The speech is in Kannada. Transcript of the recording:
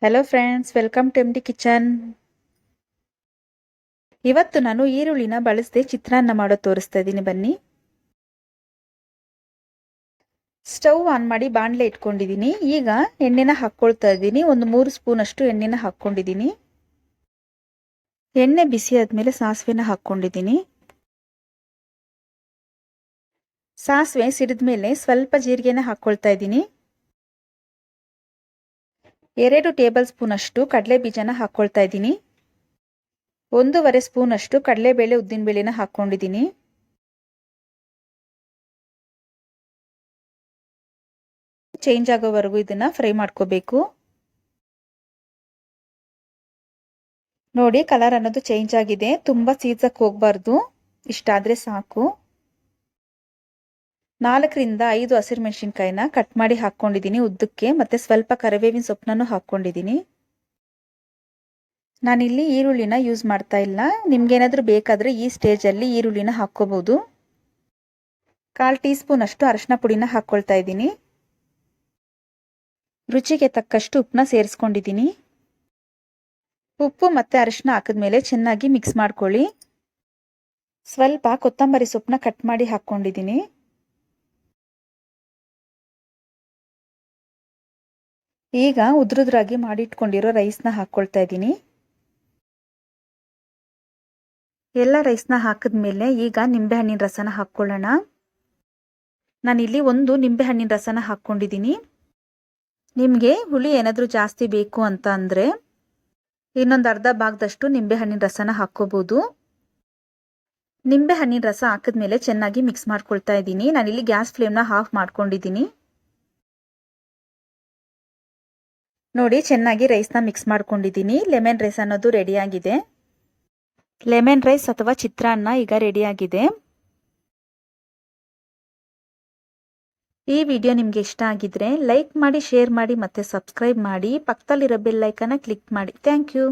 Hello friends, welcome to MD kitchen. ಇವತ್ತು ನಾನು ಈರುಳ್ಳಿನ ಬಳಸದೆ ಚಿತ್ರಾನ್ನ ಮಾಡೋದು ತೋರಿಸ್ತಾ ಇದ್ದೀನಿ. ಬನ್ನಿ. ಸ್ಟವ್ ಆನ್ ಮಾಡಿ ಬಾಣಲೆ ಇಟ್ಕೊಂಡಿದ್ದೀನಿ. ಈಗ ಎಣ್ಣೆನ ಹಾಕ್ಕೊಳ್ತಾ ಇದ್ದೀನಿ. ಒಂದು 3 ಸ್ಪೂನ್ ಅಷ್ಟು ಎಣ್ಣೆನ ಹಾಕ್ಕೊಂಡಿದ್ದೀನಿ. ಎಣ್ಣೆ ಬಿಸಿ ಆದ್ಮೇಲೆ ಸಾಸಿವೆನ ಹಾಕ್ಕೊಂಡಿದ್ದೀನಿ. ಸಾಸಿವೆ ಸಿಡಿದ್ಮೇಲೆ ಸ್ವಲ್ಪ ಜೀರಿಗೆನ ಹಾಕ್ಕೊಳ್ತಾ ಇದ್ದೀನಿ. 2 ಟೇಬಲ್ ಸ್ಪೂನ್ ಅಷ್ಟು ಕಡಲೆ ಬೀಜನ ಹಾಕ್ಕೊಳ್ತಾ ಇದ್ದೀನಿ. 1.5 ಸ್ಪೂನ್ ಅಷ್ಟು ಕಡಲೆಬೇಳೆ ಉದ್ದಿನಬೇಳೆನ ಹಾಕ್ಕೊಂಡಿದ್ದೀನಿ. ಚೇಂಜ್ ಆಗೋವರೆಗೂ ಇದನ್ನ ಫ್ರೈ ಮಾಡ್ಕೋಬೇಕು. ನೋಡಿ, ಕಲರ್ ಅನ್ನೋದು ಚೇಂಜ್ ಆಗಿದೆ. ತುಂಬಾ ಸೀದ್ಸಕ್ಕೆ ಹೋಗ್ಬಾರ್ದು, ಇಷ್ಟಾದ್ರೆ ಸಾಕು. 4ರಿಂದ 5 ಹಸಿರು ಮೆಣಸಿನ್ಕಾಯಿನ ಕಟ್ ಮಾಡಿ ಹಾಕ್ಕೊಂಡಿದ್ದೀನಿ ಉದ್ದಕ್ಕೆ. ಮತ್ತೆ ಸ್ವಲ್ಪ ಕರಿಬೇವಿನ ಸೊಪ್ಪನ್ನು ಹಾಕ್ಕೊಂಡಿದ್ದೀನಿ. ನಾನಿಲ್ಲಿ ಈರುಳ್ಳಿನ ಯೂಸ್ ಮಾಡ್ತಾ ಇಲ್ಲ. ನಿಮ್ಗೇನಾದ್ರೂ ಬೇಕಾದ್ರೆ ಈ ಸ್ಟೇಜಲ್ಲಿ ಈರುಳ್ಳಿನ ಹಾಕ್ಕೋಬಹುದು. 1/4 ಟೀ ಸ್ಪೂನ್ ಅಷ್ಟು ಅರಿಶಿನ ಪುಡಿನ ಹಾಕ್ಕೊಳ್ತಾ ಇದ್ದೀನಿ. ರುಚಿಗೆ ತಕ್ಕಷ್ಟು ಉಪ್ಪನ್ನ ಸೇರಿಸ್ಕೊಂಡಿದ್ದೀನಿ. ಉಪ್ಪು ಮತ್ತೆ ಅರಿಶಿನ ಹಾಕಿದ್ಮೇಲೆ ಚೆನ್ನಾಗಿ ಮಿಕ್ಸ್ ಮಾಡ್ಕೊಳ್ಳಿ. ಸ್ವಲ್ಪ ಕೊತ್ತಂಬರಿ ಸೊಪ್ಪನ್ನ ಕಟ್ ಮಾಡಿ ಹಾಕ್ಕೊಂಡಿದ್ದೀನಿ. ಈಗ ಉದ್ರುದ್ರಾಗಿ ಮಾಡಿಟ್ಕೊಂಡಿರೋ ರೈಸ್ನ ಹಾಕ್ಕೊಳ್ತಾ ಇದ್ದೀನಿ. ಎಲ್ಲ ರೈಸ್ನ ಹಾಕಿದ್ಮೇಲೆ ಈಗ ನಿಂಬೆಹಣ್ಣಿನ ರಸನ ಹಾಕ್ಕೊಳ್ಳೋಣ. ನಾನಿಲ್ಲಿ 1 ನಿಂಬೆಹಣ್ಣಿನ ರಸನ ಹಾಕ್ಕೊಂಡಿದ್ದೀನಿ. ನಿಮಗೆ ಹುಳಿ ಏನಾದರೂ ಜಾಸ್ತಿ ಬೇಕು ಅಂತ ಅಂದರೆ ಇನ್ನೊಂದು ಅರ್ಧ ಭಾಗದಷ್ಟು ನಿಂಬೆಹಣ್ಣಿನ ರಸನ ಹಾಕ್ಕೋಬಹುದು. ನಿಂಬೆಹಣ್ಣಿನ ರಸ ಹಾಕಿದ್ಮೇಲೆ ಚೆನ್ನಾಗಿ ಮಿಕ್ಸ್ ಮಾಡ್ಕೊಳ್ತಾ ಇದ್ದೀನಿ. ನಾನಿಲ್ಲಿ ಗ್ಯಾಸ್ ಫ್ಲೇಮ್ನ ಆಫ್ ಮಾಡ್ಕೊಂಡಿದ್ದೀನಿ. ನೋಡಿ, ಚೆನ್ನಾಗಿ ರೈಸ್ನ ಮಿಕ್ಸ್ ಮಾಡ್ಕೊಂಡಿದ್ದೀನಿ. ಲೆಮನ್ ರೈಸ್ ಅನ್ನೋದು ರೆಡಿಯಾಗಿದೆ. ಲೆಮನ್ ರೈಸ್ ಅಥವಾ ಚಿತ್ರಾನ್ನ ಈಗ ರೆಡಿಯಾಗಿದೆ. ಈ ವಿಡಿಯೋ ನಿಮಗೆ ಇಷ್ಟ ಆಗಿದ್ರೆ ಲೈಕ್ ಮಾಡಿ, ಶೇರ್ ಮಾಡಿ ಮತ್ತೆ ಸಬ್ಸ್ಕ್ರೈಬ್ ಮಾಡಿ. ಪಕ್ಕದಲ್ಲಿರೋ ಬೆಲ್ ಐಕಾನ್ನ ಕ್ಲಿಕ್ ಮಾಡಿ. Thank you.